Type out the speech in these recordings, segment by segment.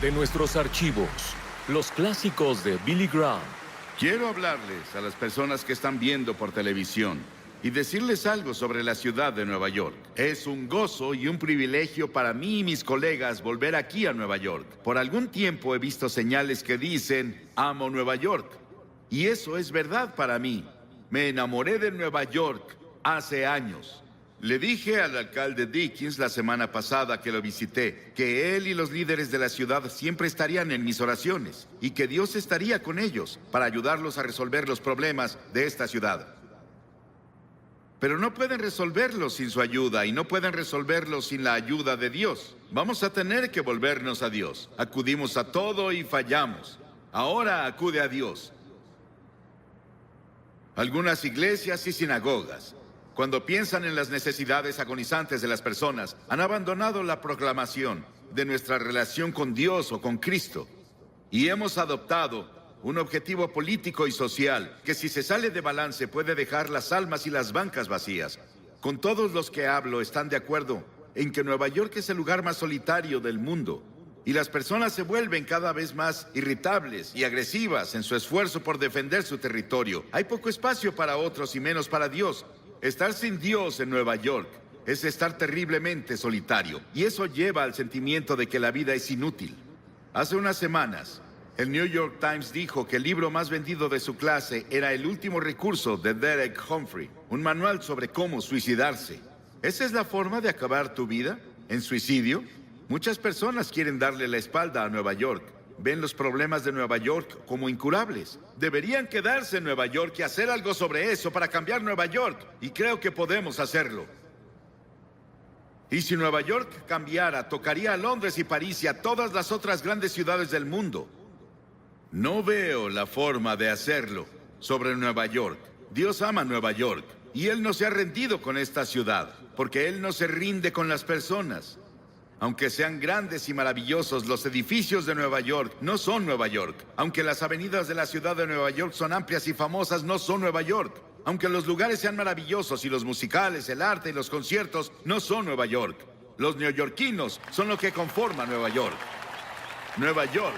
De nuestros archivos, los clásicos de Billy Graham. Quiero hablarles a las personas que están viendo por televisión y decirles algo sobre la ciudad de Nueva York. Es un gozo y un privilegio para mí y mis colegas volver aquí a Nueva York. Por algún tiempo he visto señales que dicen, amo Nueva York. Y eso es verdad para mí. Me enamoré de Nueva York hace años. Le dije al alcalde Dickens la semana pasada que lo visité, que él y los líderes de la ciudad siempre estarían en mis oraciones y que Dios estaría con ellos para ayudarlos a resolver los problemas de esta ciudad. Pero no pueden resolverlos sin su ayuda y no pueden resolverlos sin la ayuda de Dios. Vamos a tener que volvernos a Dios. Acudimos a todo y fallamos. Ahora acude a Dios. Algunas iglesias y sinagogas, cuando piensan en las necesidades agonizantes de las personas, han abandonado la proclamación de nuestra relación con Dios o con Cristo. Y hemos adoptado un objetivo político y social que, si se sale de balance, puede dejar las almas y las bancas vacías. Con todos los que hablo están de acuerdo en que Nueva York es el lugar más solitario del mundo. Y las personas se vuelven cada vez más irritables y agresivas en su esfuerzo por defender su territorio. Hay poco espacio para otros y menos para Dios. Estar sin Dios en Nueva York es estar terriblemente solitario, y eso lleva al sentimiento de que la vida es inútil. Hace unas semanas, el New York Times dijo que el libro más vendido de su clase era El último recurso de Derek Humphrey, un manual sobre cómo suicidarse. ¿Esa es la forma de acabar tu vida? ¿En suicidio? Muchas personas quieren darle la espalda a Nueva York. Ven los problemas de Nueva York como incurables. Deberían quedarse en Nueva York y hacer algo sobre eso para cambiar Nueva York. Y creo que podemos hacerlo. Y si Nueva York cambiara, tocaría a Londres y París y a todas las otras grandes ciudades del mundo. No veo la forma de hacerlo sobre Nueva York. Dios ama Nueva York y Él no se ha rendido con esta ciudad, porque Él no se rinde con las personas. Aunque sean grandes y maravillosos, los edificios de Nueva York no son Nueva York. Aunque las avenidas de la ciudad de Nueva York son amplias y famosas, no son Nueva York. Aunque los lugares sean maravillosos y los musicales, el arte y los conciertos no son Nueva York. Los neoyorquinos son lo que conforma Nueva York. Nueva York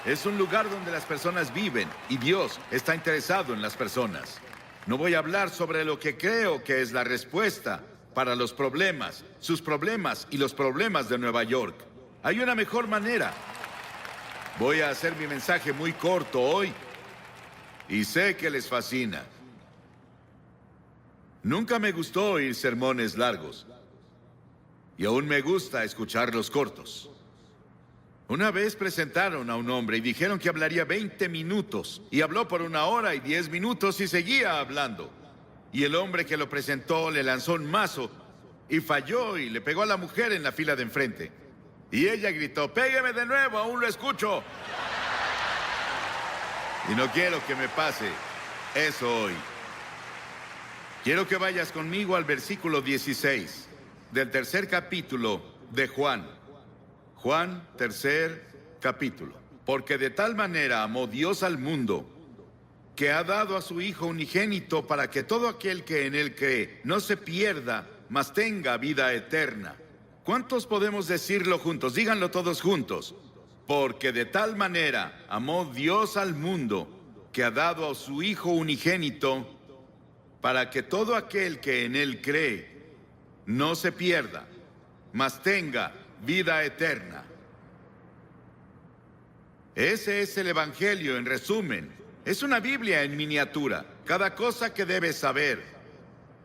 es un lugar donde las personas viven y Dios está interesado en las personas. No voy a hablar sobre lo que creo que es la respuesta para los problemas, sus problemas y los problemas de Nueva York. Hay una mejor manera. Voy a hacer mi mensaje muy corto hoy y sé que les fascina. Nunca me gustó oír sermones largos y aún me gusta escucharlos cortos. Una vez presentaron a un hombre y dijeron que hablaría 20 minutos y habló por 1 hora y 10 minutos y seguía hablando. Y el hombre que lo presentó le lanzó un mazo y falló y le pegó a la mujer en la fila de enfrente. Y ella gritó, «¡Pégueme de nuevo, aún lo escucho!» Y no quiero que me pase eso hoy. Quiero que vayas conmigo al versículo 16 del 3er capítulo de Juan. Juan, 3er capítulo. Porque de tal manera amó Dios al mundo, que ha dado a su Hijo unigénito para que todo aquel que en Él cree no se pierda, mas tenga vida eterna. ¿Cuántos podemos decirlo juntos? Díganlo todos juntos. Porque de tal manera amó Dios al mundo, que ha dado a su Hijo unigénito, para que todo aquel que en Él cree no se pierda, mas tenga vida eterna. Ese es el Evangelio en resumen. Es una Biblia en miniatura. Cada cosa que debes saber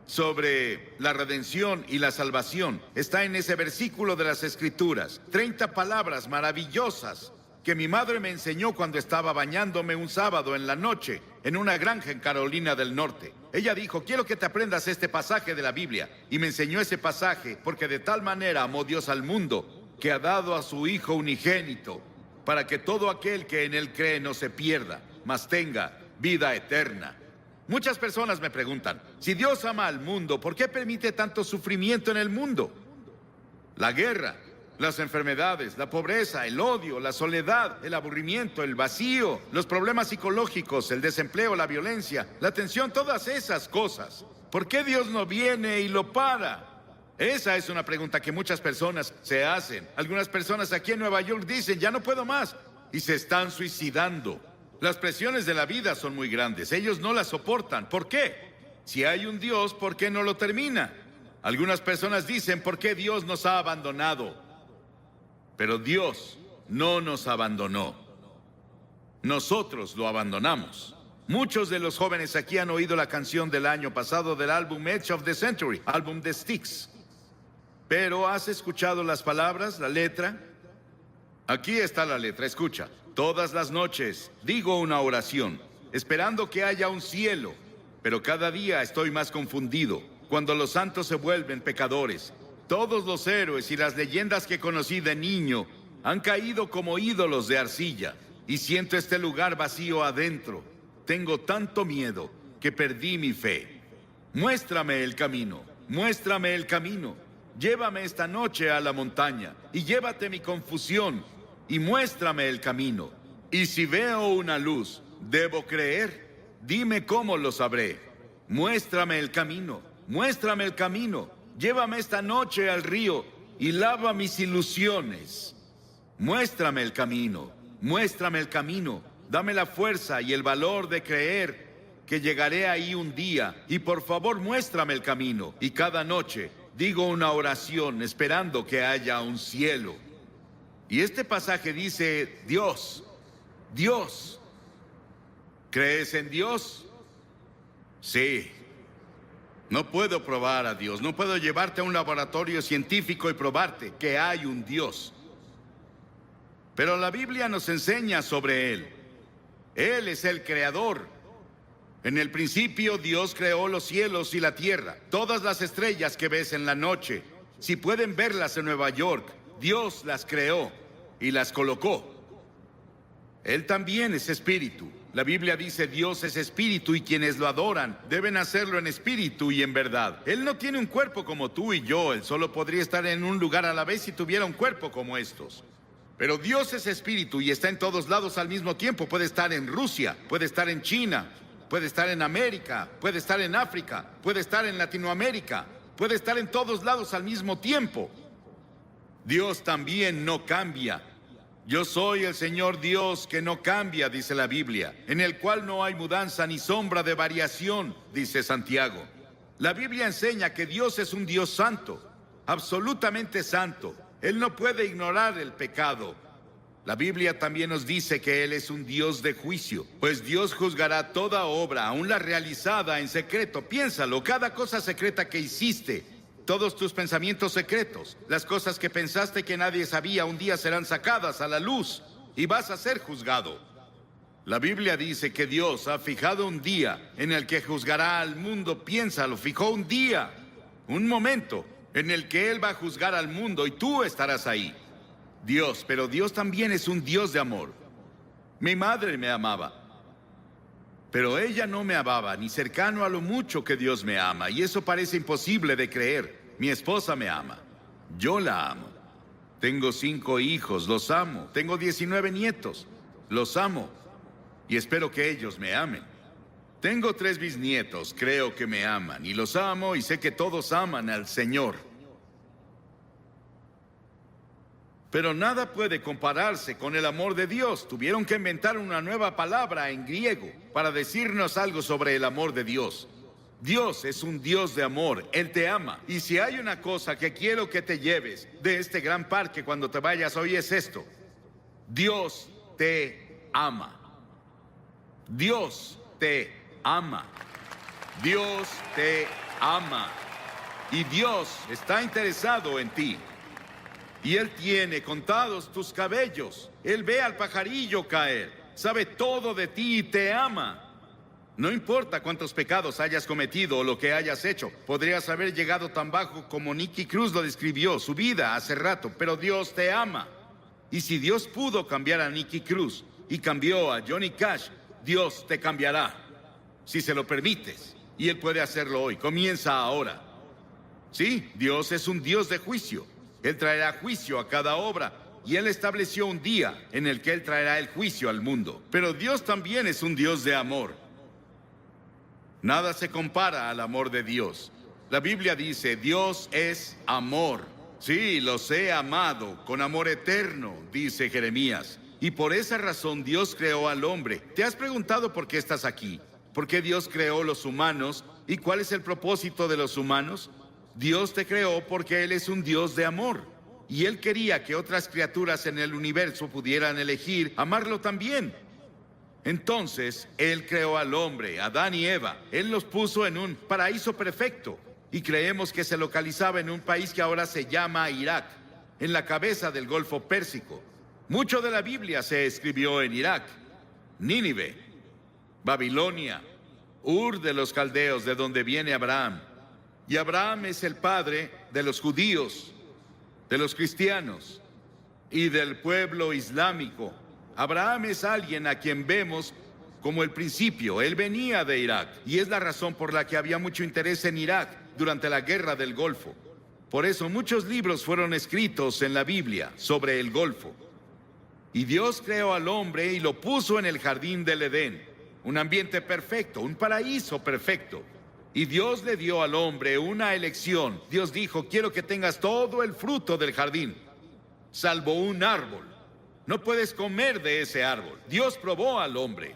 sobre la redención y la salvación está en ese versículo de las Escrituras. 30 palabras maravillosas que mi madre me enseñó cuando estaba bañándome un sábado en la noche en una granja en Carolina del Norte. Ella dijo, quiero que te aprendas este pasaje de la Biblia. Y me enseñó ese pasaje porque de tal manera amó Dios al mundo que ha dado a su Hijo unigénito para que todo aquel que en Él cree no se pierda, mas tenga vida eterna. Muchas personas me preguntan, si Dios ama al mundo, ¿por qué permite tanto sufrimiento en el mundo? La guerra, las enfermedades, la pobreza, el odio, la soledad, el aburrimiento, el vacío, los problemas psicológicos, el desempleo, la violencia, la tensión, todas esas cosas. ¿Por qué Dios no viene y lo para? Esa es una pregunta que muchas personas se hacen. Algunas personas aquí en Nueva York dicen, ya no puedo más, y se están suicidando. Las presiones de la vida son muy grandes. Ellos no las soportan. ¿Por qué? Si hay un Dios, ¿por qué no lo termina? Algunas personas dicen, ¿por qué Dios nos ha abandonado? Pero Dios no nos abandonó. Nosotros lo abandonamos. Muchos de los jóvenes aquí han oído la canción del año pasado del álbum Edge of the Century, álbum de Styx. Pero ¿has escuchado las palabras, la letra? Aquí está la letra, escucha. Todas las noches digo una oración, esperando que haya un cielo, pero cada día estoy más confundido. Cuando los santos se vuelven pecadores, todos los héroes y las leyendas que conocí de niño han caído como ídolos de arcilla, y siento este lugar vacío adentro. Tengo tanto miedo que perdí mi fe. Muéstrame el camino, muéstrame el camino. Llévame esta noche a la montaña y llévate mi confusión y muéstrame el camino. Y si veo una luz, ¿debo creer? Dime cómo lo sabré. Muéstrame el camino, muéstrame el camino. Llévame esta noche al río y lava mis ilusiones. Muéstrame el camino, muéstrame el camino. Dame la fuerza y el valor de creer que llegaré ahí un día. Y por favor, muéstrame el camino. Y cada noche digo una oración esperando que haya un cielo. Y este pasaje dice, Dios, Dios. ¿Crees en Dios? Sí. No puedo probar a Dios. No puedo llevarte a un laboratorio científico y probarte que hay un Dios. Pero la Biblia nos enseña sobre Él. Él es el creador. En el principio Dios creó los cielos y la tierra. Todas las estrellas que ves en la noche, si pueden verlas en Nueva York, Dios las creó y las colocó. Él también es espíritu. La Biblia dice Dios es espíritu y quienes lo adoran deben hacerlo en espíritu y en verdad. Él no tiene un cuerpo como tú y yo. Él solo podría estar en un lugar a la vez si tuviera un cuerpo como estos. Pero Dios es espíritu y está en todos lados al mismo tiempo. Puede estar en Rusia, puede estar en China, puede estar en América, puede estar en África, puede estar en Latinoamérica, puede estar en todos lados al mismo tiempo. Dios también no cambia. Yo soy el Señor Dios que no cambia, dice la Biblia, en el cual no hay mudanza ni sombra de variación, dice Santiago. La Biblia enseña que Dios es un Dios santo, absolutamente santo. Él no puede ignorar el pecado. La Biblia también nos dice que Él es un Dios de juicio, pues Dios juzgará toda obra, aun la realizada en secreto. Piénsalo, cada cosa secreta que hiciste, todos tus pensamientos secretos, las cosas que pensaste que nadie sabía, un día serán sacadas a la luz y vas a ser juzgado. La Biblia dice que Dios ha fijado un día en el que juzgará al mundo. Piénsalo, fijó un día, un momento en el que Él va a juzgar al mundo y tú estarás ahí. Dios, pero Dios también es un Dios de amor. Mi madre me amaba, pero ella no me amaba ni cercano a lo mucho que Dios me ama, y eso parece imposible de creer. Mi esposa me ama, yo la amo. Tengo 5 hijos, los amo. Tengo 19 nietos, los amo, y espero que ellos me amen. Tengo 3 bisnietos, creo que me aman, y los amo, y sé que todos aman al Señor. Pero nada puede compararse con el amor de Dios. Tuvieron que inventar una nueva palabra en griego para decirnos algo sobre el amor de Dios. Dios es un Dios de amor, Él te ama. Y si hay una cosa que quiero que te lleves de este gran parque cuando te vayas hoy es esto: Dios te ama. Dios te ama. Dios te ama. Y Dios está interesado en ti. Y Él tiene contados tus cabellos. Él ve al pajarillo caer. Sabe todo de ti y te ama. No importa cuántos pecados hayas cometido o lo que hayas hecho. Podrías haber llegado tan bajo como Nicky Cruz lo describió, su vida hace rato. Pero Dios te ama. Y si Dios pudo cambiar a Nicky Cruz y cambió a Johnny Cash, Dios te cambiará, si se lo permites. Y Él puede hacerlo hoy. Comienza ahora. Sí, Dios es un Dios de juicio. Él traerá juicio a cada obra, y Él estableció un día en el que Él traerá el juicio al mundo. Pero Dios también es un Dios de amor. Nada se compara al amor de Dios. La Biblia dice, Dios es amor. Sí, los he amado con amor eterno, dice Jeremías. Y por esa razón Dios creó al hombre. ¿Te has preguntado por qué estás aquí? ¿Por qué Dios creó los humanos? ¿Y cuál es el propósito de los humanos? Dios te creó porque Él es un Dios de amor. Y Él quería que otras criaturas en el universo pudieran elegir amarlo también. Entonces, Él creó al hombre, Adán y Eva. Él los puso en un paraíso perfecto. Y creemos que se localizaba en un país que ahora se llama Irak, en la cabeza del Golfo Pérsico. Mucho de la Biblia se escribió en Irak, Nínive, Babilonia, Ur de los caldeos, de donde viene Abraham. Y Abraham es el padre de los judíos, de los cristianos y del pueblo islámico. Abraham es alguien a quien vemos como el principio. Él venía de Irak y es la razón por la que había mucho interés en Irak durante la guerra del Golfo. Por eso muchos libros fueron escritos en la Biblia sobre el Golfo. Y Dios creó al hombre y lo puso en el jardín del Edén, un ambiente perfecto, un paraíso perfecto. Y Dios le dio al hombre una elección. Dios dijo, quiero que tengas todo el fruto del jardín, salvo un árbol. No puedes comer de ese árbol. Dios probó al hombre.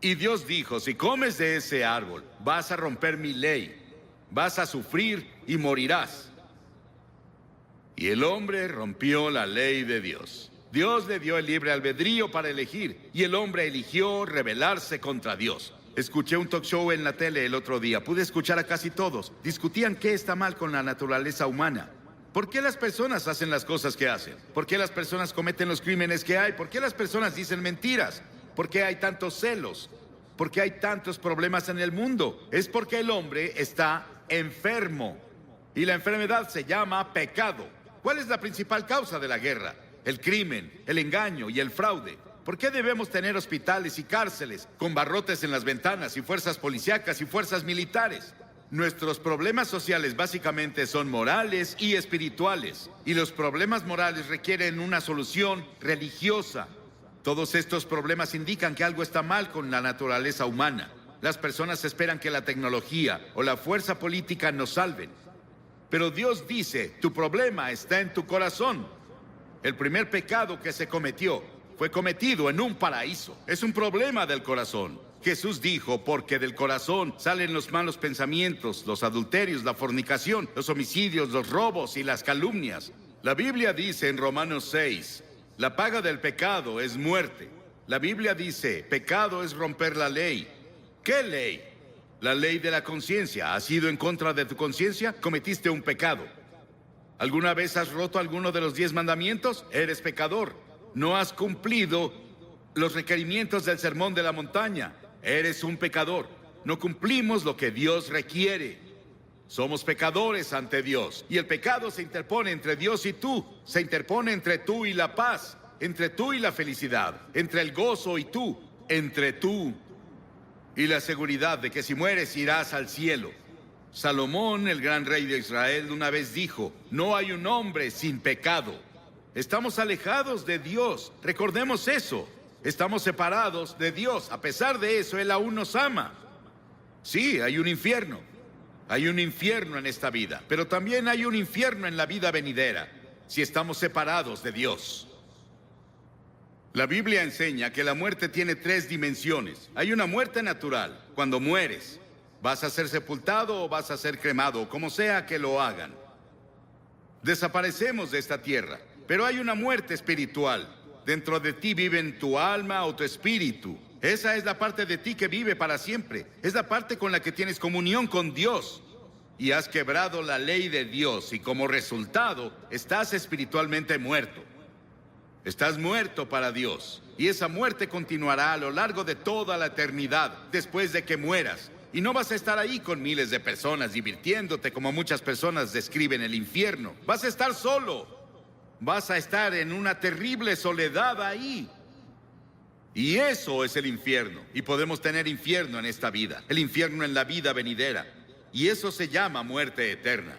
Y Dios dijo, si comes de ese árbol, vas a romper mi ley, vas a sufrir y morirás. Y el hombre rompió la ley de Dios. Dios le dio el libre albedrío para elegir, y el hombre eligió rebelarse contra Dios. Escuché un talk show en la tele el otro día. Pude escuchar a casi todos. Discutían qué está mal con la naturaleza humana. ¿Por qué las personas hacen las cosas que hacen? ¿Por qué las personas cometen los crímenes que hay? ¿Por qué las personas dicen mentiras? ¿Por qué hay tantos celos? ¿Por qué hay tantos problemas en el mundo? Es porque el hombre está enfermo. Y la enfermedad se llama pecado. ¿Cuál es la principal causa de la guerra? El crimen, el engaño y el fraude. ¿Por qué debemos tener hospitales y cárceles con barrotes en las ventanas y fuerzas policíacas y fuerzas militares? Nuestros problemas sociales básicamente son morales y espirituales, y los problemas morales requieren una solución religiosa. Todos estos problemas indican que algo está mal con la naturaleza humana. Las personas esperan que la tecnología o la fuerza política nos salven. Pero Dios dice, tu problema está en tu corazón. El primer pecado que se cometió fue cometido en un paraíso. Es un problema del corazón. Jesús dijo, porque del corazón salen los malos pensamientos, los adulterios, la fornicación, los homicidios, los robos y las calumnias. La Biblia dice en Romanos 6, la paga del pecado es muerte. La Biblia dice, pecado es romper la ley. ¿Qué ley? La ley de la conciencia. ¿Has ido en contra de tu conciencia? Cometiste un pecado. ¿Alguna vez has roto alguno de los 10 mandamientos? Eres pecador. No has cumplido los requerimientos del sermón de la montaña. Eres un pecador. No cumplimos lo que Dios requiere. Somos pecadores ante Dios. Y el pecado se interpone entre Dios y tú. Se interpone entre tú y la paz. Entre tú y la felicidad. Entre el gozo y tú. Entre tú y la seguridad de que si mueres irás al cielo. Salomón, el gran rey de Israel, una vez dijo, no hay un hombre sin pecado. Estamos alejados de Dios. Recordemos eso. Estamos separados de Dios. A pesar de eso, Él aún nos ama. Sí, hay un infierno. Hay un infierno en esta vida. Pero también hay un infierno en la vida venidera, si estamos separados de Dios. La Biblia enseña que la muerte tiene 3 dimensiones. Hay una muerte natural. Cuando mueres, vas a ser sepultado o vas a ser cremado, como sea que lo hagan. Desaparecemos de esta tierra. Pero hay una muerte espiritual. Dentro de ti viven tu alma o tu espíritu. Esa es la parte de ti que vive para siempre. Es la parte con la que tienes comunión con Dios. Y has quebrado la ley de Dios y como resultado estás espiritualmente muerto. Estás muerto para Dios. Y esa muerte continuará a lo largo de toda la eternidad después de que mueras. Y no vas a estar ahí con miles de personas divirtiéndote como muchas personas describen el infierno. Vas a estar solo. Vas a estar en una terrible soledad ahí. Y eso es el infierno. Y podemos tener infierno en esta vida. El infierno en la vida venidera. Y eso se llama muerte eterna.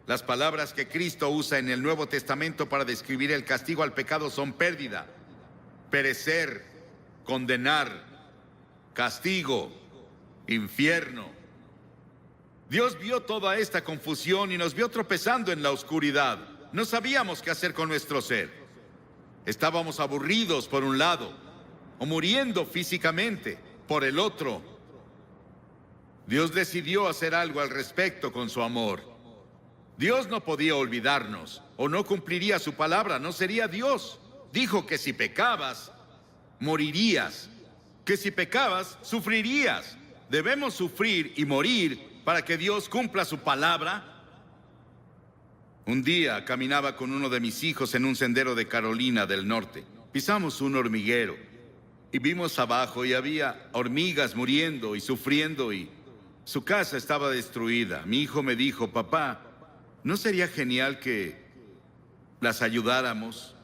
Las palabras que Cristo usa en el Nuevo Testamento para describir el castigo al pecado son pérdida, perecer, condenar, castigo, infierno. Dios vio toda esta confusión y nos vio tropezando en la oscuridad. No sabíamos qué hacer con nuestro ser. Estábamos aburridos por un lado, o muriendo físicamente por el otro. Dios decidió hacer algo al respecto con su amor. Dios no podía olvidarnos, o no cumpliría su palabra, no sería Dios. Dijo que si pecabas, morirías. Que si pecabas, sufrirías. Debemos sufrir y morir para que Dios cumpla su palabra. Un día caminaba con uno de mis hijos en un sendero de Carolina del Norte. Pisamos un hormiguero y vimos abajo y había hormigas muriendo y sufriendo y su casa estaba destruida. Mi hijo me dijo: papá, ¿no sería genial que las ayudáramos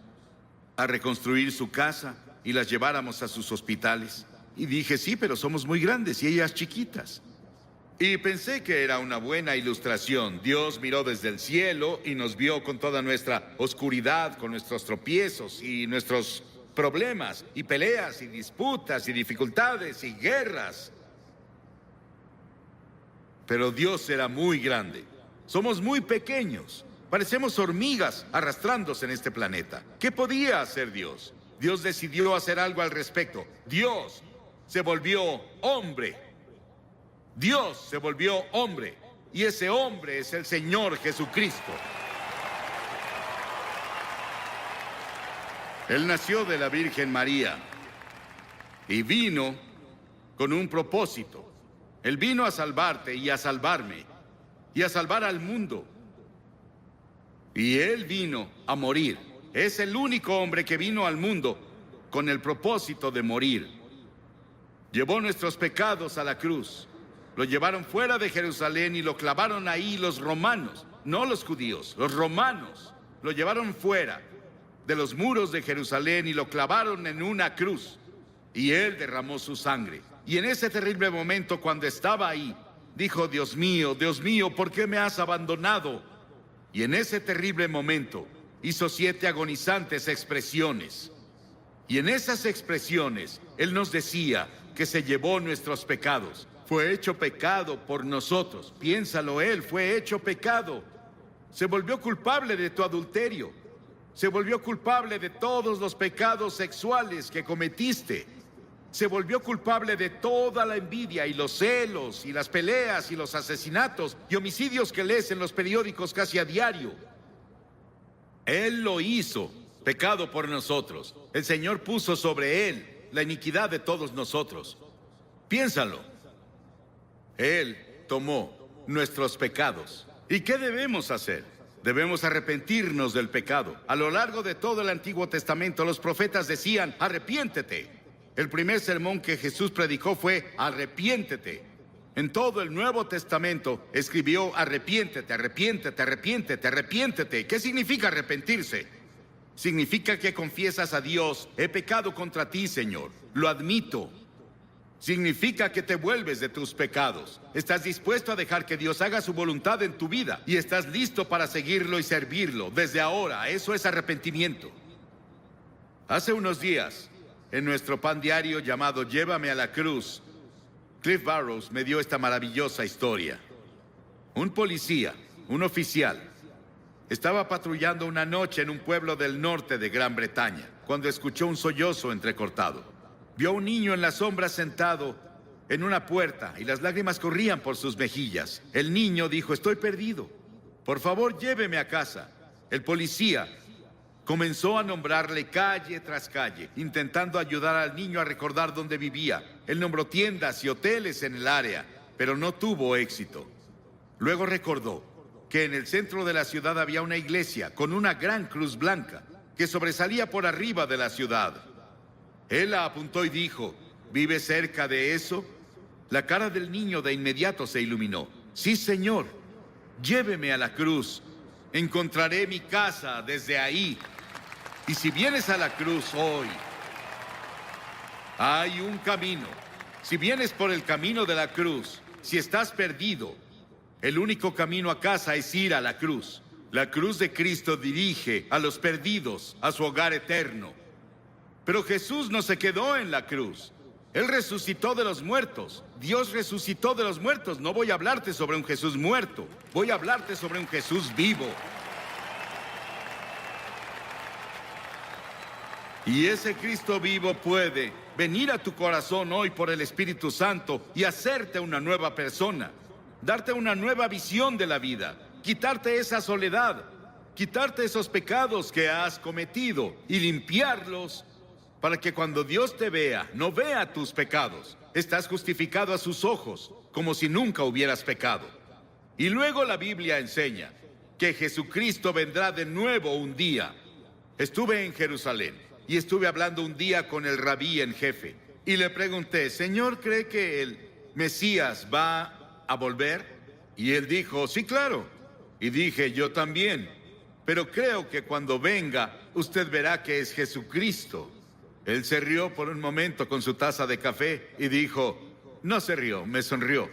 a reconstruir su casa y las lleváramos a sus hospitales? Y dije: sí, pero somos muy grandes y ellas chiquitas. Y pensé que era una buena ilustración. Dios miró desde el cielo y nos vio con toda nuestra oscuridad, con nuestros tropiezos y nuestros problemas, y peleas, y disputas, y dificultades, y guerras. Pero Dios era muy grande. Somos muy pequeños. Parecemos hormigas arrastrándose en este planeta. ¿Qué podía hacer Dios? Dios decidió hacer algo al respecto. Dios se volvió hombre. Dios se volvió hombre, y ese hombre es el Señor Jesucristo. Él nació de la Virgen María y vino con un propósito. Él vino a salvarte y a salvarme y a salvar al mundo. Y Él vino a morir. Es el único hombre que vino al mundo con el propósito de morir. Llevó nuestros pecados a la cruz. Lo llevaron fuera de Jerusalén y lo clavaron ahí los romanos, no los judíos, los romanos. Lo llevaron fuera de los muros de Jerusalén y lo clavaron en una cruz. Y Él derramó su sangre. Y en ese terrible momento, cuando estaba ahí, dijo: Dios mío, ¿por qué me has abandonado? Y en ese terrible momento hizo 7 agonizantes expresiones. Y en esas expresiones Él nos decía que se llevó nuestros pecados. Fue hecho pecado por nosotros. Piénsalo, Él fue hecho pecado. Se volvió culpable de tu adulterio. Se volvió culpable de todos los pecados sexuales que cometiste. Se volvió culpable de toda la envidia y los celos y las peleas y los asesinatos y homicidios que lees en los periódicos casi a diario. Él lo hizo pecado por nosotros. El Señor puso sobre Él la iniquidad de todos nosotros. Piénsalo. Él tomó nuestros pecados. ¿Y qué debemos hacer? Debemos arrepentirnos del pecado. A lo largo de todo el Antiguo Testamento, los profetas decían: arrepiéntete. El primer sermón que Jesús predicó fue: arrepiéntete. En todo el Nuevo Testamento escribió: arrepiéntete, arrepiéntete, arrepiéntete, arrepiéntete. ¿Qué significa arrepentirse? Significa que confiesas a Dios: he pecado contra ti, Señor. Lo admito. Significa que te vuelves de tus pecados. Estás dispuesto a dejar que Dios haga su voluntad en tu vida y estás listo para seguirlo y servirlo desde ahora. Eso es arrepentimiento. Hace unos días, en nuestro pan diario llamado Llévame a la Cruz, Cliff Barrows me dio esta maravillosa historia. Un policía, un oficial, estaba patrullando una noche en un pueblo del norte de Gran Bretaña cuando escuchó un sollozo entrecortado. Vio a un niño en la sombra sentado en una puerta y las lágrimas corrían por sus mejillas. El niño dijo: estoy perdido. Por favor, lléveme a casa. El policía comenzó a nombrarle calle tras calle, intentando ayudar al niño a recordar dónde vivía. Él nombró tiendas y hoteles en el área, pero no tuvo éxito. Luego recordó que en el centro de la ciudad había una iglesia con una gran cruz blanca que sobresalía por arriba de la ciudad. Él la apuntó y dijo: ¿vive cerca de eso? La cara del niño de inmediato se iluminó. Sí, señor, lléveme a la cruz. Encontraré mi casa desde ahí. Y si vienes a la cruz hoy, hay un camino. Si vienes por el camino de la cruz, si estás perdido, el único camino a casa es ir a la cruz. La cruz de Cristo dirige a los perdidos a su hogar eterno. Pero Jesús no se quedó en la cruz. Él resucitó de los muertos. Dios resucitó de los muertos. No voy a hablarte sobre un Jesús muerto. Voy a hablarte sobre un Jesús vivo. Y ese Cristo vivo puede venir a tu corazón hoy por el Espíritu Santo y hacerte una nueva persona. Darte una nueva visión de la vida. Quitarte esa soledad. Quitarte esos pecados que has cometido y limpiarlos para que cuando Dios te vea, no vea tus pecados. Estás justificado a sus ojos, como si nunca hubieras pecado. Y luego la Biblia enseña que Jesucristo vendrá de nuevo un día. Estuve en Jerusalén y estuve hablando un día con el rabí en jefe. Y le pregunté, Señor, ¿cree que el Mesías va a volver? Y él dijo, sí, claro. Y dije, yo también. Pero creo que cuando venga, usted verá que es Jesucristo. Él se rió por un momento con su taza de café y dijo, no se rió, me sonrió.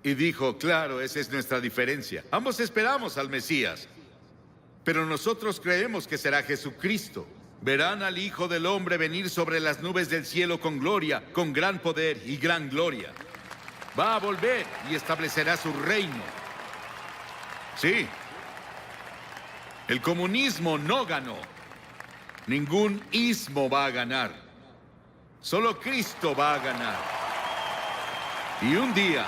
Y dijo, claro, esa es nuestra diferencia. Ambos esperamos al Mesías, pero nosotros creemos que será Jesucristo. Verán al Hijo del Hombre venir sobre las nubes del cielo con gloria, con gran poder y gran gloria. Va a volver y establecerá su reino. Sí, el comunismo no ganó. Ningún ismo va a ganar. Solo Cristo va a ganar. Y un día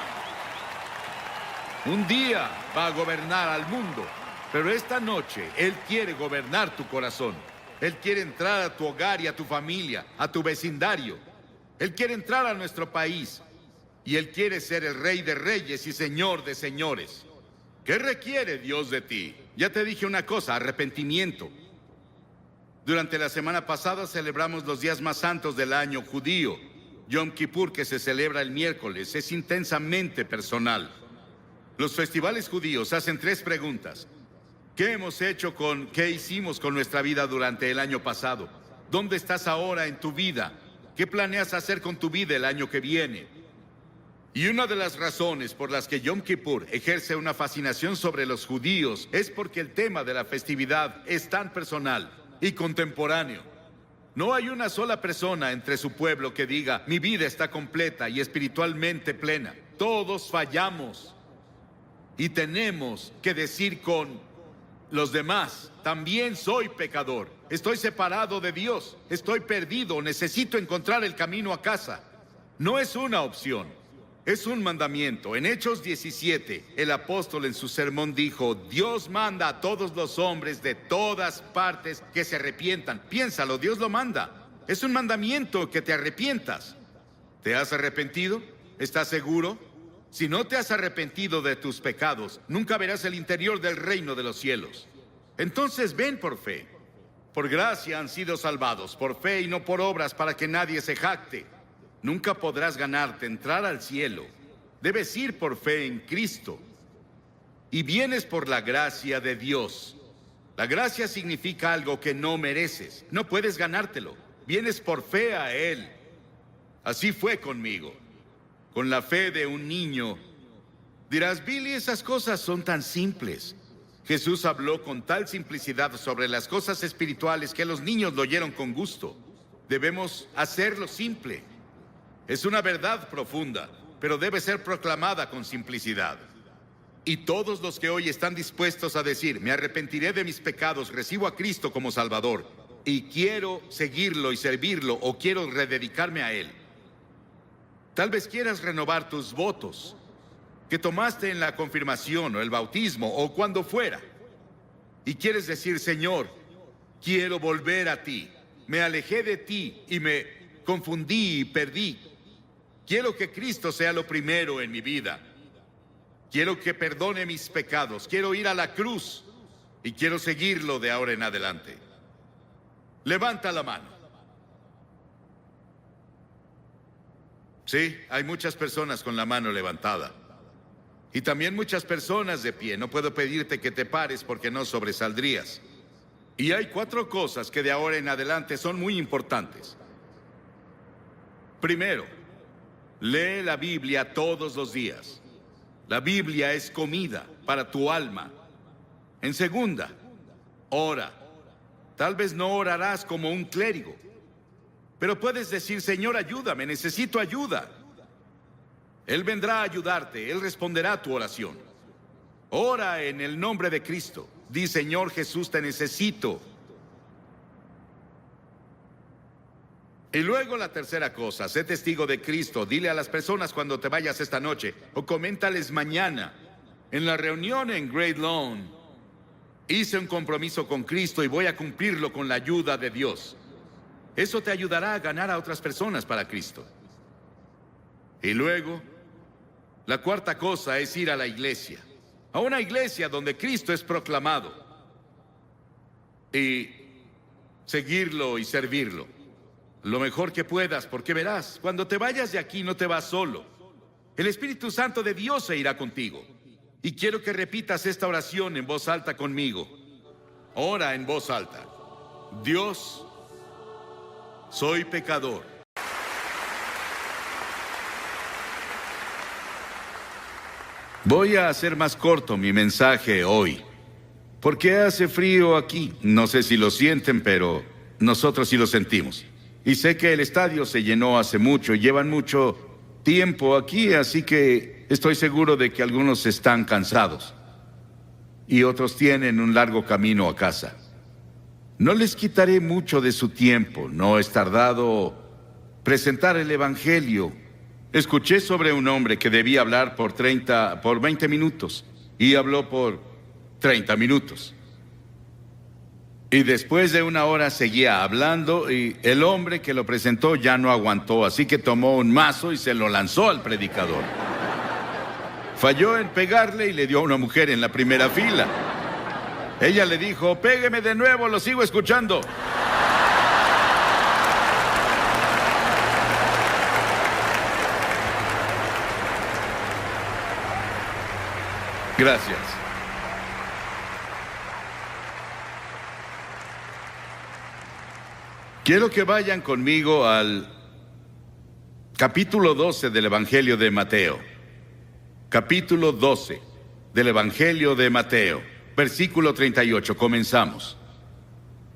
va a gobernar al mundo. Pero esta noche, Él quiere gobernar tu corazón. Él quiere entrar a tu hogar y a tu familia, a tu vecindario. Él quiere entrar a nuestro país. Y Él quiere ser el Rey de Reyes y Señor de Señores. ¿Qué requiere Dios de ti? Ya te dije una cosa, arrepentimiento. Durante la semana pasada celebramos los días más santos del año judío. Yom Kippur, que se celebra el miércoles, es intensamente personal. Los festivales judíos hacen 3 preguntas. ¿Qué hicimos con nuestra vida durante el año pasado? ¿Dónde estás ahora en tu vida? ¿Qué planeas hacer con tu vida el año que viene? Y una de las razones por las que Yom Kippur ejerce una fascinación sobre los judíos es porque el tema de la festividad es tan personal y contemporáneo. No hay una sola persona entre su pueblo que diga, mi vida está completa y espiritualmente plena. Todos fallamos. Y tenemos que decir con los demás, también soy pecador. Estoy separado de Dios. Estoy perdido. Necesito encontrar el camino a casa. No es una opción. Es un mandamiento. En Hechos 17, el apóstol en su sermón dijo, Dios manda a todos los hombres de todas partes que se arrepientan. Piénsalo, Dios lo manda. Es un mandamiento que te arrepientas. ¿Te has arrepentido? ¿Estás seguro? Si no te has arrepentido de tus pecados, nunca verás el interior del reino de los cielos. Entonces ven por fe. Por gracia han sido salvados, por fe y no por obras, para que nadie se jacte. Nunca podrás ganarte entrar al cielo. Debes ir por fe en Cristo. Y vienes por la gracia de Dios. La gracia significa algo que no mereces. No puedes ganártelo. Vienes por fe a Él. Así fue conmigo. Con la fe de un niño. Dirás, Billy, esas cosas son tan simples. Jesús habló con tal simplicidad sobre las cosas espirituales que los niños lo oyeron con gusto. Debemos hacerlo simple. Es una verdad profunda, pero debe ser proclamada con simplicidad. Y todos los que hoy están dispuestos a decir, me arrepentiré de mis pecados, recibo a Cristo como Salvador, y quiero seguirlo y servirlo, o quiero rededicarme a Él. Tal vez quieras renovar tus votos que tomaste en la confirmación o el bautismo o cuando fuera. Y quieres decir, Señor, quiero volver a ti. Me alejé de ti y me confundí y perdí. Quiero que Cristo sea lo primero en mi vida. Quiero que perdone mis pecados. Quiero ir a la cruz y quiero seguirlo de ahora en adelante. Levanta la mano. Sí, hay muchas personas con la mano levantada. Y también muchas personas de pie. No puedo pedirte que te pares porque no sobresaldrías. Y hay 4 cosas que de ahora en adelante son muy importantes. Primero, lee la Biblia todos los días. La Biblia es comida para tu alma. En segunda, ora. Tal vez no orarás como un clérigo. Pero puedes decir, Señor, ayúdame, necesito ayuda. Él vendrá a ayudarte, Él responderá a tu oración. Ora en el nombre de Cristo. Di, Señor Jesús, te necesito. Y luego la tercera cosa, sé testigo de Cristo. Dile a las personas cuando te vayas esta noche, o coméntales mañana. En la reunión en Great Lawn, hice un compromiso con Cristo y voy a cumplirlo con la ayuda de Dios. Eso te ayudará a ganar a otras personas para Cristo. Y luego, la cuarta cosa es ir a la iglesia. A una iglesia donde Cristo es proclamado. Y seguirlo y servirlo. Lo mejor que puedas, porque verás, cuando te vayas de aquí no te vas solo. El Espíritu Santo de Dios se irá contigo. Y quiero que repitas esta oración en voz alta conmigo. Ora en voz alta. Dios, soy pecador. Voy a hacer más corto mi mensaje hoy, porque hace frío aquí. No sé si lo sienten, pero nosotros sí lo sentimos. Y sé que el estadio se llenó hace mucho y llevan mucho tiempo aquí, así que estoy seguro de que algunos están cansados y otros tienen un largo camino a casa. No les quitaré mucho de su tiempo. No es tardado presentar el Evangelio. Escuché sobre un hombre que debía hablar por 20 minutos y habló por 30 minutos. Y después de una hora seguía hablando y el hombre que lo presentó ya no aguantó, así que tomó un mazo y se lo lanzó al predicador. Falló en pegarle y le dio a una mujer en la primera fila. Ella le dijo, pégueme de nuevo, lo sigo escuchando. Gracias. Quiero que vayan conmigo al capítulo 12 del Evangelio de Mateo. Capítulo 12 del Evangelio de Mateo, versículo 38. Comenzamos.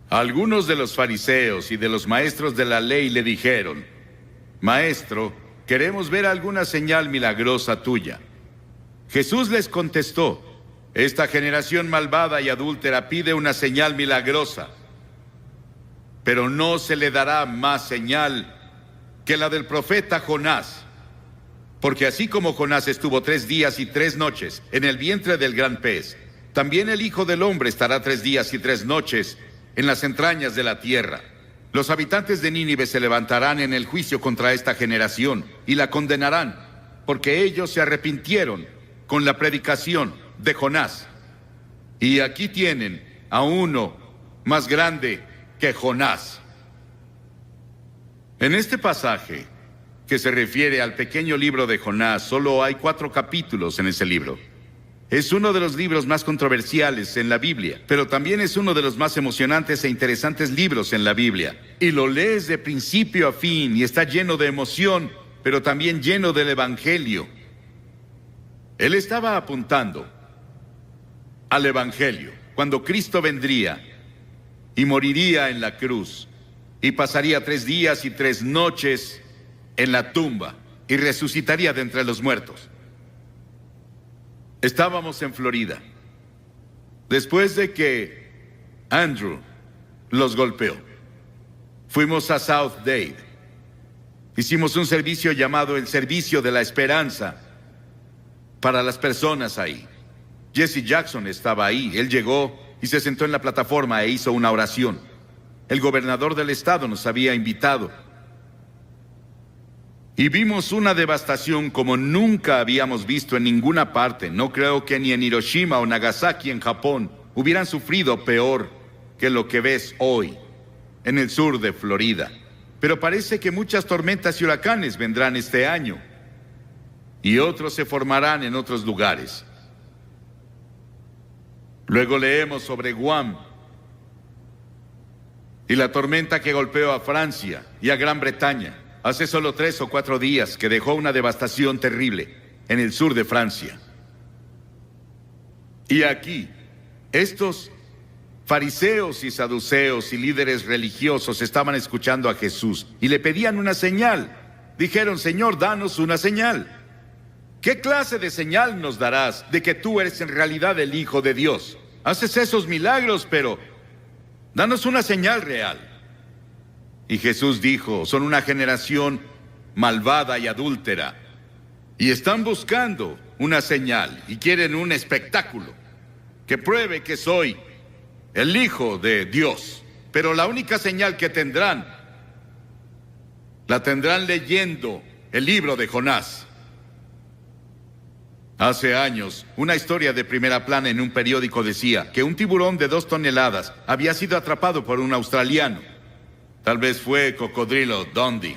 Algunos de los fariseos y de los maestros de la ley le dijeron, Maestro, queremos ver alguna señal milagrosa tuya. Jesús les contestó, esta generación malvada y adúltera pide una señal milagrosa, pero no se le dará más señal que la del profeta Jonás. Porque así como Jonás estuvo 3 días y 3 noches en el vientre del gran pez, también el Hijo del Hombre estará 3 días y 3 noches en las entrañas de la tierra. Los habitantes de Nínive se levantarán en el juicio contra esta generación y la condenarán, porque ellos se arrepintieron con la predicación de Jonás. Y aquí tienen a uno más grande que Jonás. En este pasaje, que se refiere al pequeño libro de Jonás, solo hay 4 capítulos en ese libro. Es uno de los libros más controversiales en la Biblia, pero también es uno de los más emocionantes e interesantes libros en la Biblia. Y lo lees de principio a fin y está lleno de emoción, pero también lleno del Evangelio. Él estaba apuntando al Evangelio, cuando Cristo vendría y moriría en la cruz y pasaría 3 días y 3 noches en la tumba y resucitaría de entre los muertos. Estábamos en Florida después de que Andrew los golpeó. Fuimos a South Dade. Hicimos un servicio llamado el Servicio de la Esperanza para las personas ahí. Jesse Jackson estaba ahí. Él llegó y se sentó en la plataforma e hizo una oración. El gobernador del estado nos había invitado. Y vimos una devastación como nunca habíamos visto en ninguna parte. No creo que ni en Hiroshima o Nagasaki en Japón hubieran sufrido peor que lo que ves hoy en el sur de Florida. Pero parece que muchas tormentas y huracanes vendrán este año. Y otros se formarán en otros lugares. Luego leemos sobre Guam y la tormenta que golpeó a Francia y a Gran Bretaña hace solo 3 o 4 días, que dejó una devastación terrible en el sur de Francia. Y aquí, estos Fariseos y saduceos y líderes religiosos estaban escuchando a Jesús y le pedían una señal. Dijeron: Señor, danos una señal. ¿Qué clase de señal nos darás de que tú eres en realidad el Hijo de Dios? Haces esos milagros, pero danos una señal real. Y Jesús dijo: son una generación malvada y adúltera, y están buscando una señal y quieren un espectáculo que pruebe que soy el Hijo de Dios. Pero la única señal que tendrán, la tendrán leyendo el libro de Jonás. Hace años, una historia de primera plana en un periódico decía que un tiburón de 2 toneladas había sido atrapado por un australiano. Tal vez fue Cocodrilo Dundee.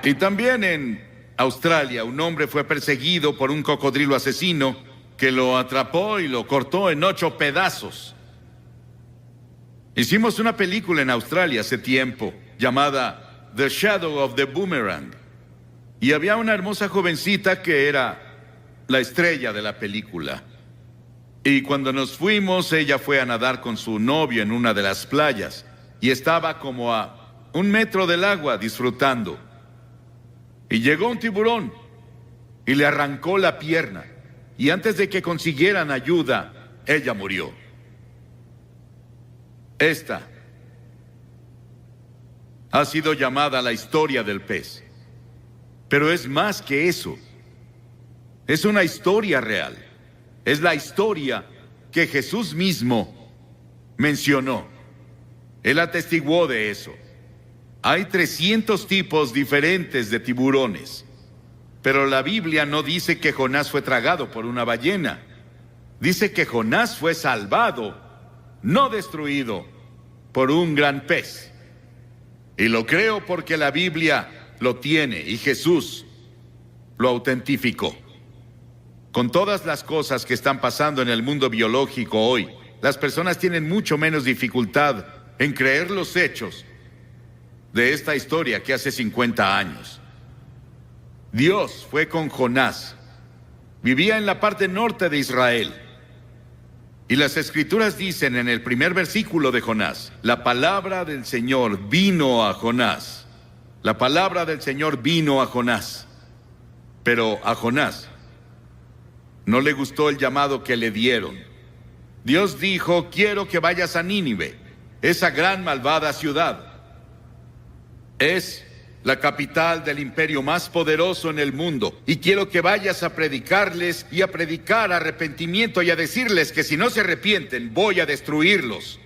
Y también en Australia, un hombre fue perseguido por un cocodrilo asesino que lo atrapó y lo cortó en 8 pedazos. Hicimos una película en Australia hace tiempo llamada The Shadow of the Boomerang. Y había una hermosa jovencita que era la estrella de la película. Y cuando nos fuimos, ella fue a nadar con su novio en una de las playas. Y estaba como a 1 metro del agua disfrutando. Y llegó un tiburón y le arrancó la pierna. Y antes de que consiguieran ayuda, ella murió. Esta ha sido llamada la historia del pez. Pero es más que eso. Es una historia real. Es la historia que Jesús mismo mencionó. Él atestiguó de eso. Hay 300 tipos diferentes de tiburones. Pero la Biblia no dice que Jonás fue tragado por una ballena. Dice que Jonás fue salvado, no destruido, por un gran pez. Y lo creo porque la Biblia lo tiene y Jesús lo autentificó. Con todas las cosas que están pasando en el mundo biológico hoy, las personas tienen mucho menos dificultad en creer los hechos de esta historia que hace 50 años. Dios fue con Jonás. Vivía en la parte norte de Israel. Y las Escrituras dicen en el primer versículo de Jonás: la palabra del Señor vino a Jonás. La palabra del Señor vino a Jonás. Pero a Jonás no le gustó el llamado que le dieron. Dios dijo: quiero que vayas a Nínive, esa gran malvada ciudad. Es la capital del imperio más poderoso en el mundo, y quiero que vayas a predicarles y a predicar arrepentimiento y a decirles que si no se arrepienten, voy a destruirlos.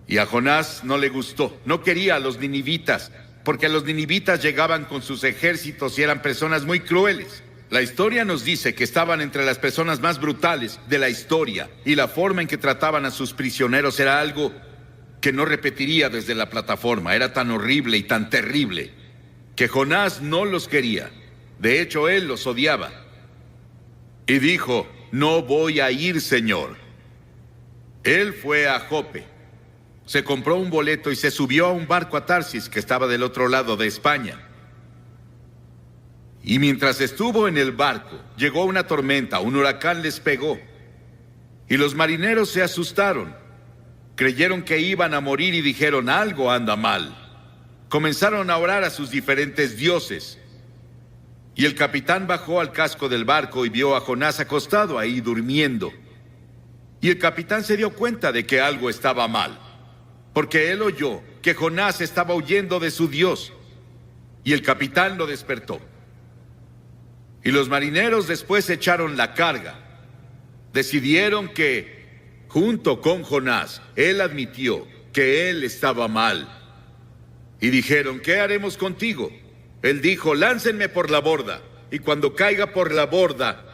Y a Jonás no le gustó, no quería a los ninivitas, porque los ninivitas llegaban con sus ejércitos y eran personas muy crueles. La historia nos dice que estaban entre las personas más brutales de la historia, y la forma en que trataban a sus prisioneros era algo que no repetiría desde la plataforma. Era tan horrible y tan terrible que Jonás no los quería. De hecho, él los odiaba. Y dijo: no voy a ir, Señor. Él fue a Jope, se compró un boleto y se subió a un barco a Tarsis, que estaba del otro lado de España. Y mientras estuvo en el barco, llegó una tormenta, un huracán les pegó. Y los marineros se asustaron. Creyeron que iban a morir y dijeron: algo anda mal. Comenzaron a orar a sus diferentes dioses. Y el capitán bajó al casco del barco y vio a Jonás acostado ahí durmiendo. Y el capitán se dio cuenta de que algo estaba mal, porque él oyó que Jonás estaba huyendo de su Dios. Y el capitán lo despertó. Y los marineros después echaron la carga. Decidieron que, junto con Jonás, él admitió que él estaba mal. Y dijeron: ¿qué haremos contigo? Él dijo: láncenme por la borda, y cuando caiga por la borda,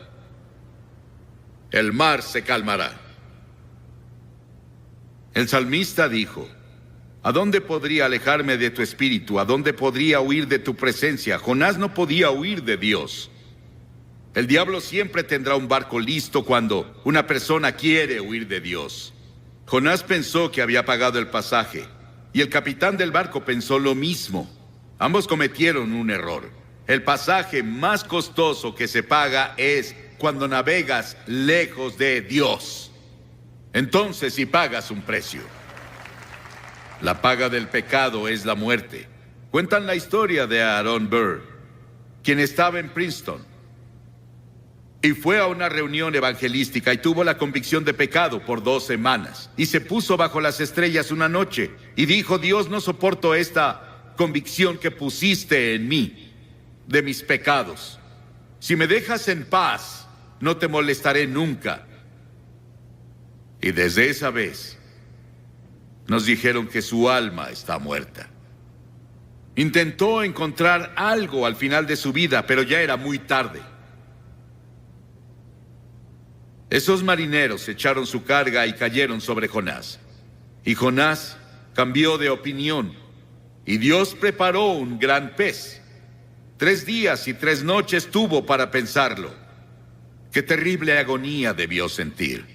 el mar se calmará. El salmista dijo: ¿a dónde podría alejarme de tu espíritu? ¿A dónde podría huir de tu presencia? Jonás no podía huir de Dios. El diablo siempre tendrá un barco listo cuando una persona quiere huir de Dios. Jonás pensó que había pagado el pasaje, y el capitán del barco pensó lo mismo. Ambos cometieron un error. El pasaje más costoso que se paga es cuando navegas lejos de Dios. entonces sí pagas un precio. La paga del pecado es la muerte. Cuentan la historia de Aaron Burr, quien estaba en Princeton y fue a una reunión evangelística y tuvo la convicción de pecado por 2 semanas. Y se puso bajo las estrellas una noche y dijo: Dios, no soporto esta convicción que pusiste en mí de mis pecados. Si me dejas en paz, no te molestaré nunca. Y desde esa vez nos dijeron que su alma está muerta. Intentó encontrar algo al final de su vida, pero ya era muy tarde. Esos marineros echaron su carga y cayeron sobre Jonás. Y Jonás cambió de opinión, y Dios preparó un gran pez. 3 días y 3 noches tuvo para pensarlo. Qué terrible agonía debió sentir.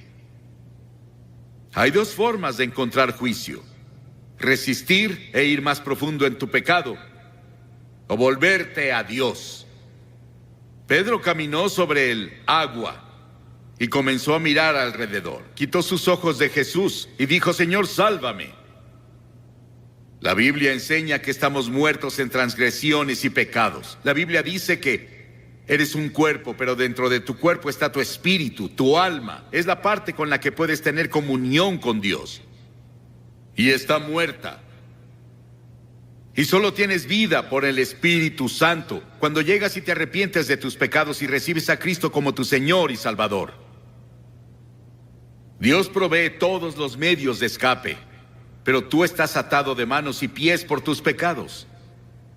Hay 2 formas de encontrar juicio: resistir e ir más profundo en tu pecado, o volverte a Dios. Pedro caminó sobre el agua y comenzó a mirar alrededor. Quitó sus ojos de Jesús y dijo: Señor, sálvame. La Biblia enseña que estamos muertos en transgresiones y pecados. La Biblia dice que eres un cuerpo, pero dentro de tu cuerpo está tu espíritu, tu alma. Es la parte con la que puedes tener comunión con Dios. Y está muerta. Y solo tienes vida por el Espíritu Santo cuando llegas y te arrepientes de tus pecados y recibes a Cristo como tu Señor y Salvador. Dios provee todos los medios de escape, pero tú estás atado de manos y pies por tus pecados.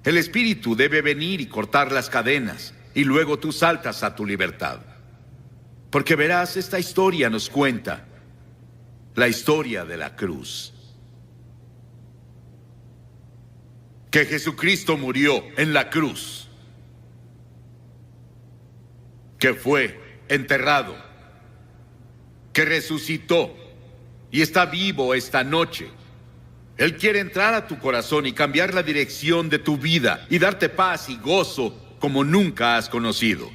El Espíritu debe venir y cortar las cadenas, y luego tú saltas a tu libertad. Porque verás, esta historia nos cuenta la historia de la cruz. Que Jesucristo murió en la cruz, que fue enterrado, que resucitó y está vivo esta noche. Él quiere entrar a tu corazón y cambiar la dirección de tu vida y darte paz y gozo como nunca has conocido.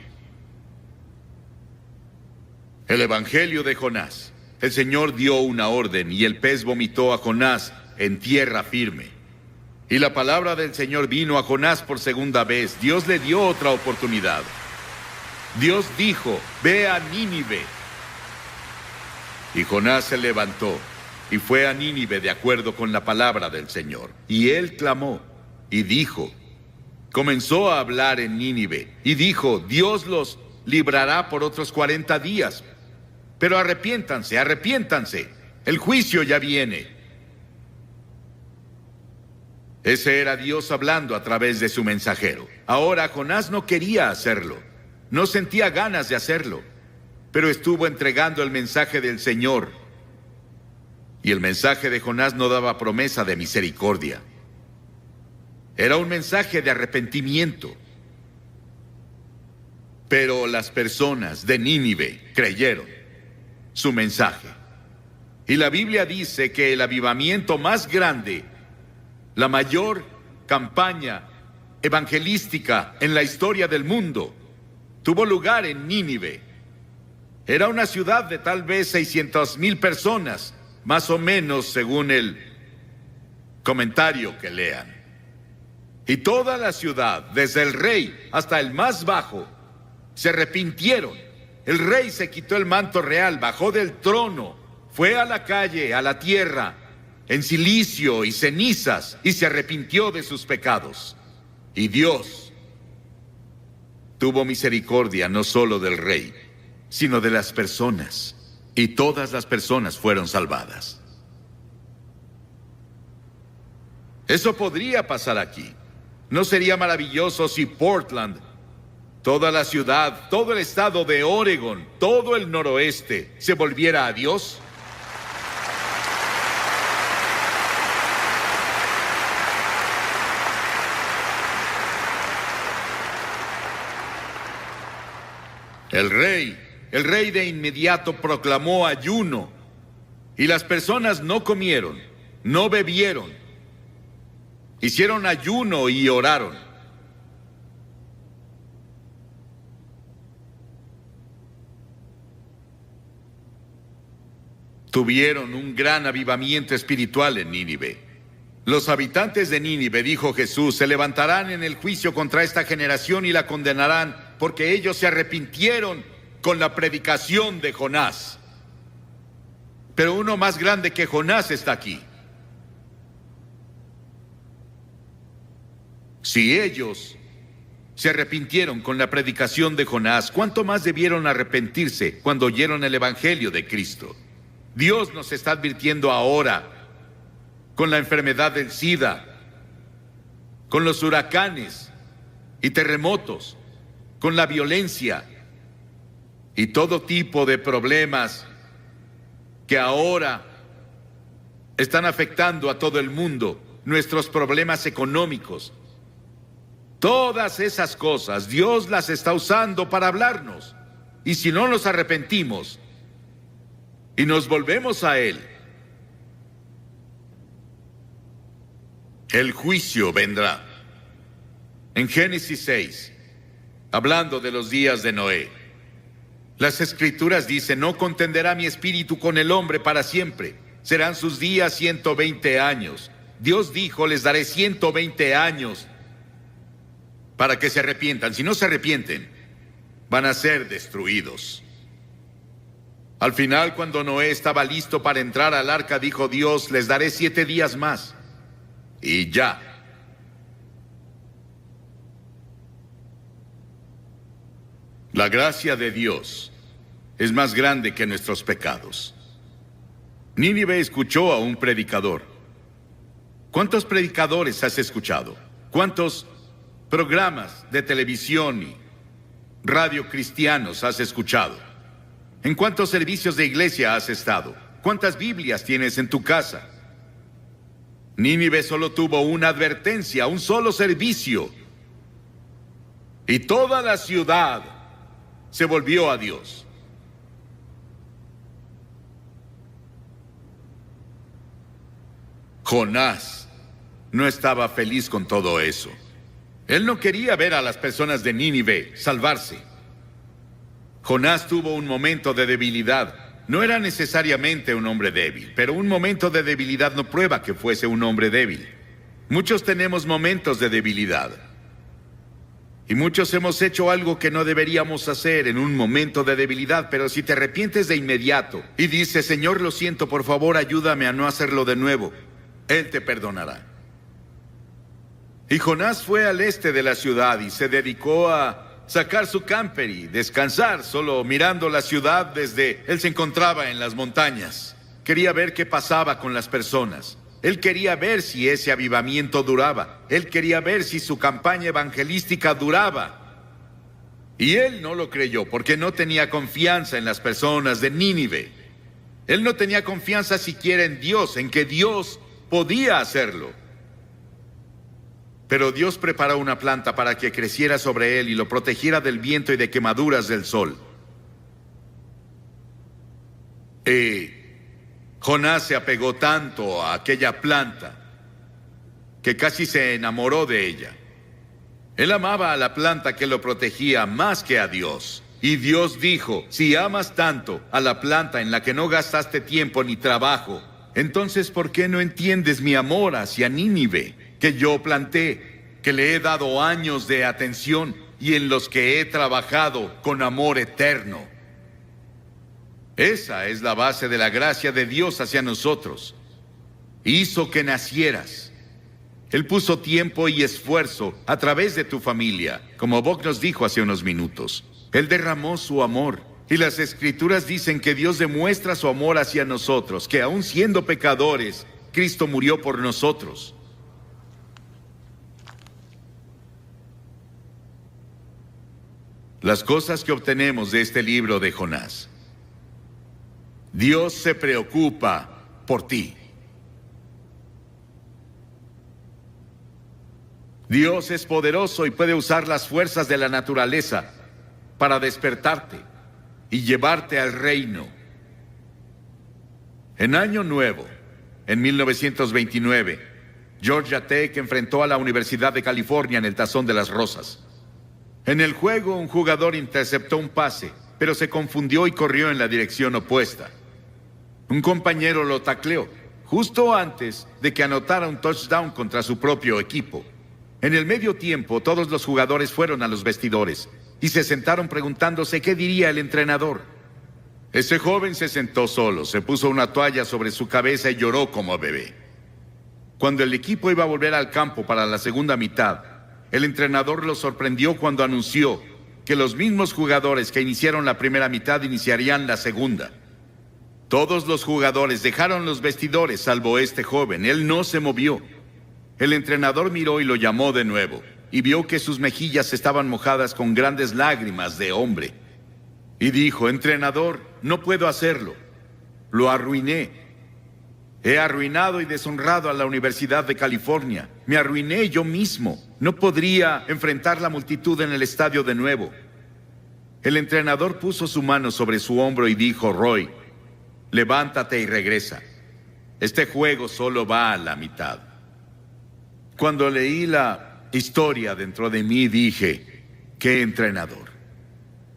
El Evangelio de Jonás. El Señor dio una orden y el pez vomitó a Jonás en tierra firme. Y la palabra del Señor vino a Jonás por segunda vez. Dios le dio otra oportunidad. Dios dijo: ve a Nínive. Y Jonás se levantó y fue a Nínive de acuerdo con la palabra del Señor. Y él clamó y dijo, comenzó a hablar en Nínive y dijo: Dios los librará por otros 40 días. Pero arrepiéntanse, arrepiéntanse. El juicio ya viene. Ese era Dios hablando a través de su mensajero. Ahora Jonás no quería hacerlo. No sentía ganas de hacerlo. Pero estuvo entregando el mensaje del Señor. Y el mensaje de Jonás no daba promesa de misericordia. Era un mensaje de arrepentimiento. Pero las personas de Nínive creyeron su mensaje. Y la Biblia dice que el avivamiento más grande, la mayor campaña evangelística en la historia del mundo, tuvo lugar en Nínive. Era una ciudad de tal vez 600,000 personas, más o menos según el comentario que lean. Y toda la ciudad, desde el rey hasta el más bajo, se arrepintieron. El rey se quitó el manto real, bajó del trono, fue a la calle, a la tierra, en cilicio y cenizas, y se arrepintió de sus pecados. Y Dios tuvo misericordia no solo del rey, sino de las personas, y todas las personas fueron salvadas. Eso podría pasar aquí. ¿No sería maravilloso si Portland, toda la ciudad, todo el estado de Oregon, todo el noroeste, se volviera a Dios? El rey de inmediato proclamó ayuno, y las personas no comieron, no bebieron, hicieron ayuno y oraron. tuvieron un gran avivamiento espiritual en Nínive. Los habitantes de Nínive, dijo Jesús, se levantarán en el juicio contra esta generación y la condenarán, porque ellos se arrepintieron con la predicación de Jonás. Pero uno más grande que Jonás está aquí. Si ellos se arrepintieron con la predicación de Jonás, ¿cuánto más debieron arrepentirse cuando oyeron el Evangelio de Cristo? Dios nos está advirtiendo ahora con la enfermedad del SIDA, con los huracanes y terremotos, con la violencia y todo tipo de problemas que ahora están afectando a todo el mundo, nuestros problemas económicos. Todas esas cosas Dios las está usando para hablarnos. Y si no nos arrepentimos y nos volvemos a Él, el juicio vendrá. En Génesis 6, hablando de los días de Noé, las Escrituras dicen: no contenderá mi espíritu con el hombre para siempre. Serán sus días 120 años. Dios dijo: les daré 120 años para que se arrepientan. Si no se arrepienten, van a ser destruidos. Al final, cuando Noé estaba listo para entrar al arca, dijo Dios: les daré 7 días más. Y ya. La gracia de Dios es más grande que nuestros pecados. Nínive escuchó a un predicador. ¿Cuántos predicadores has escuchado? ¿Cuántos programas de televisión y radio cristianos has escuchado? ¿En cuántos servicios de iglesia has estado? ¿Cuántas Biblias tienes en tu casa? Nínive solo tuvo una advertencia, un solo servicio. Y toda la ciudad se volvió a Dios. Jonás no estaba feliz con todo eso. Él no quería ver a las personas de Nínive salvarse. Jonás tuvo un momento de debilidad. No era necesariamente un hombre débil, pero un momento de debilidad no prueba que fuese un hombre débil. Muchos tenemos momentos de debilidad. Y muchos hemos hecho algo que no deberíamos hacer en un momento de debilidad, pero si te arrepientes de inmediato y dices: Señor, lo siento, por favor, ayúdame a no hacerlo de nuevo, Él te perdonará. Y Jonás fue al este de la ciudad y se dedicó a sacar su camper y descansar, solo mirando la ciudad desde... Él se encontraba en las montañas. Quería ver qué pasaba con las personas. Él quería ver si ese avivamiento duraba. Él quería ver si su campaña evangelística duraba. Y él no lo creyó porque no tenía confianza en las personas de Nínive. Él no tenía confianza siquiera en Dios, en que Dios podía hacerlo. Pero Dios preparó una planta para que creciera sobre él y lo protegiera del viento y de quemaduras del sol. Jonás se apegó tanto a aquella planta que casi se enamoró de ella. Él amaba a la planta que lo protegía más que a Dios. Y Dios dijo: si amas tanto a la planta en la que no gastaste tiempo ni trabajo, entonces ¿por qué no entiendes mi amor hacia Nínive, que yo planté, que le he dado años de atención y en los que he trabajado con amor eterno? Esa es la base de la gracia de Dios hacia nosotros. Hizo que nacieras. Él puso tiempo y esfuerzo a través de tu familia, como Bob nos dijo hace unos minutos. Él derramó su amor. Y las Escrituras dicen que Dios demuestra su amor hacia nosotros, que aun siendo pecadores, Cristo murió por nosotros. Las cosas que obtenemos de este libro de Jonás. Dios se preocupa por ti. Dios es poderoso y puede usar las fuerzas de la naturaleza para despertarte y llevarte al reino. En Año Nuevo, en 1929, Georgia Tech enfrentó a la Universidad de California en el Tazón de las Rosas. En el juego, un jugador interceptó un pase, pero se confundió y corrió en la dirección opuesta. Un compañero lo tacleó, justo antes de que anotara un touchdown contra su propio equipo. En el medio tiempo, todos los jugadores fueron a los vestidores y se sentaron preguntándose qué diría el entrenador. Ese joven se sentó solo, se puso una toalla sobre su cabeza y lloró como bebé. Cuando el equipo iba a volver al campo para la segunda mitad, el entrenador lo sorprendió cuando anunció que los mismos jugadores que iniciaron la primera mitad iniciarían la segunda. Todos los jugadores dejaron los vestidores, salvo este joven. Él no se movió. El entrenador miró y lo llamó de nuevo, y vio que sus mejillas estaban mojadas con grandes lágrimas de hombre. Y dijo: entrenador, no puedo hacerlo. Lo arruiné. He arruinado y deshonrado a la Universidad de California. Me arruiné yo mismo. No podría enfrentar la multitud en el estadio de nuevo. El entrenador puso su mano sobre su hombro y dijo: Roy, levántate y regresa. Este juego solo va a la mitad. Cuando leí la historia dentro de mí, dije: ¡qué entrenador!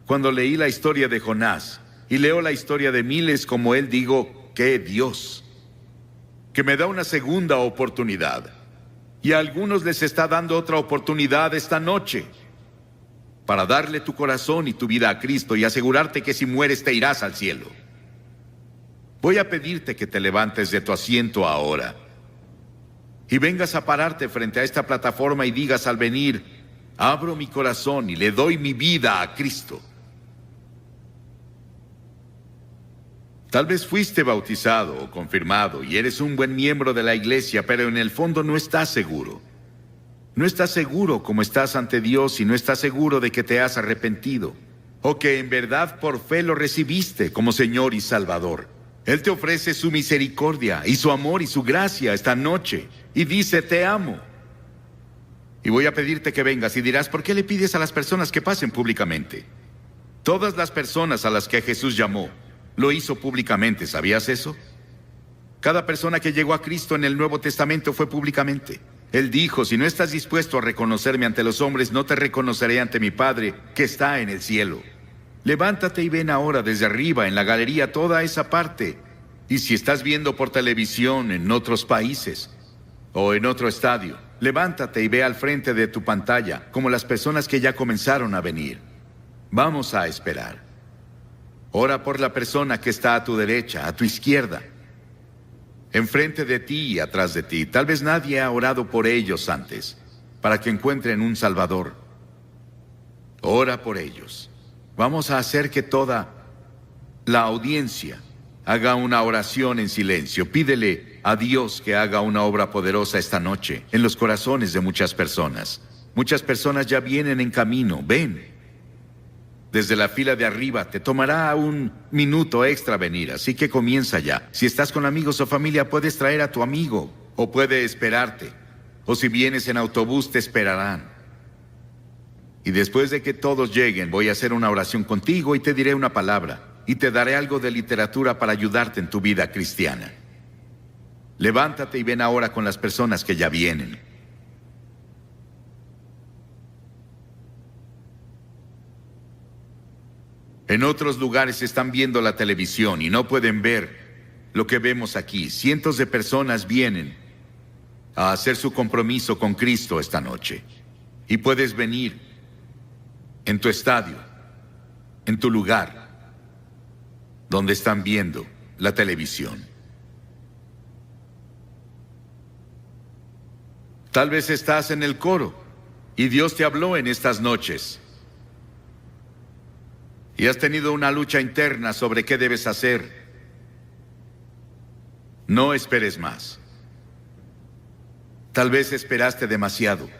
Cuando leí la historia de Jonás y leo la historia de miles como él, digo: ¡qué Dios! Que me da una segunda oportunidad. Y a algunos les está dando otra oportunidad esta noche para darle tu corazón y tu vida a Cristo y asegurarte que si mueres te irás al cielo. Voy a pedirte que te levantes de tu asiento ahora y vengas a pararte frente a esta plataforma y digas al venir: abro mi corazón y le doy mi vida a Cristo. Tal vez fuiste bautizado o confirmado y eres un buen miembro de la iglesia, pero en el fondo no estás seguro. No estás seguro como estás ante Dios y no estás seguro de que te has arrepentido o que en verdad por fe lo recibiste como Señor y Salvador. Él te ofrece su misericordia y su amor y su gracia esta noche y dice: te amo. Y voy a pedirte que vengas y dirás: ¿por qué le pides a las personas que pasen públicamente? Todas las personas a las que Jesús llamó lo hizo públicamente, ¿sabías eso? Cada persona que llegó a Cristo en el Nuevo Testamento fue públicamente. Él dijo: si no estás dispuesto a reconocerme ante los hombres, no te reconoceré ante mi Padre que está en el cielo. Levántate y ven ahora desde arriba, en la galería, toda esa parte. Y si estás viendo por televisión en otros países o en otro estadio, levántate y ve al frente de tu pantalla, como las personas que ya comenzaron a venir. Vamos a esperar. Ora por la persona que está a tu derecha, a tu izquierda, enfrente de ti y atrás de ti. Tal vez nadie ha orado por ellos antes, para que encuentren un Salvador. Ora por ellos. Vamos a hacer que toda la audiencia haga una oración en silencio. Pídele a Dios que haga una obra poderosa esta noche en los corazones de muchas personas. Muchas personas ya vienen en camino. Ven. Desde la fila de arriba te tomará un minuto extra venir, así que comienza ya. Si estás con amigos o familia, puedes traer a tu amigo o puede esperarte. O si vienes en autobús, te esperarán. Y después de que todos lleguen, voy a hacer una oración contigo y te diré una palabra. Y te daré algo de literatura para ayudarte en tu vida cristiana. Levántate y ven ahora con las personas que ya vienen. En otros lugares están viendo la televisión y no pueden ver lo que vemos aquí. Cientos de personas vienen a hacer su compromiso con Cristo esta noche. Y puedes venir en tu estadio, en tu lugar, donde están viendo la televisión. Tal vez estás en el coro y Dios te habló en estas noches. Y has tenido una lucha interna sobre qué debes hacer. No esperes más. Tal vez esperaste demasiado.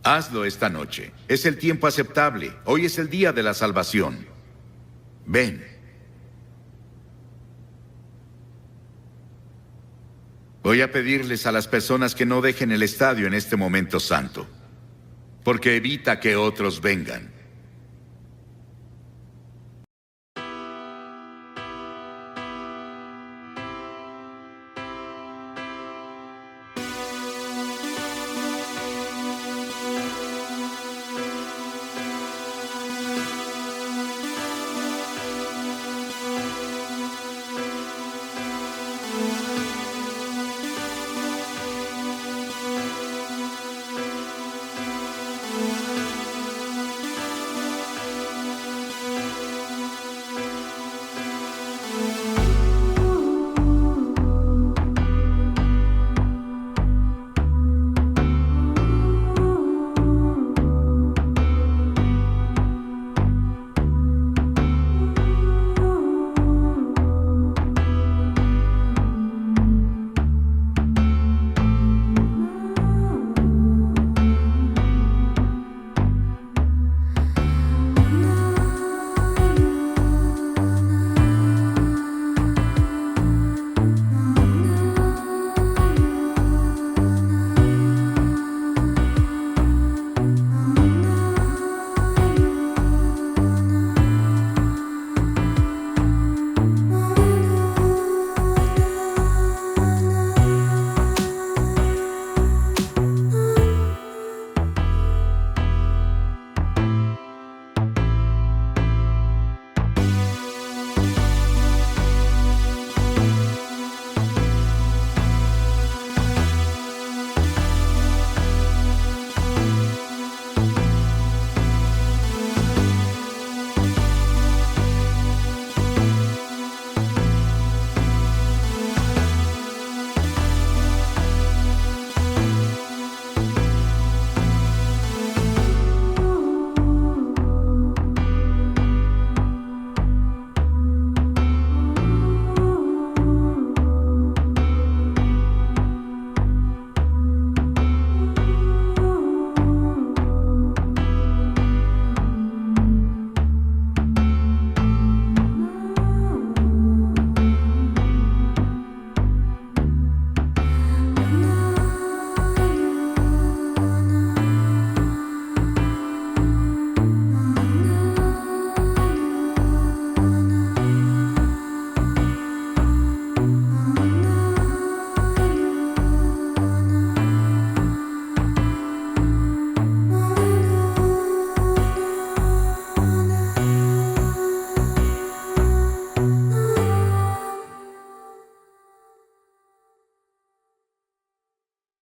Hazlo esta noche. Es el tiempo aceptable. Hoy es el día de la salvación. Ven. Voy a pedirles a las personas que no dejen el estadio en este momento santo, porque evita que otros vengan.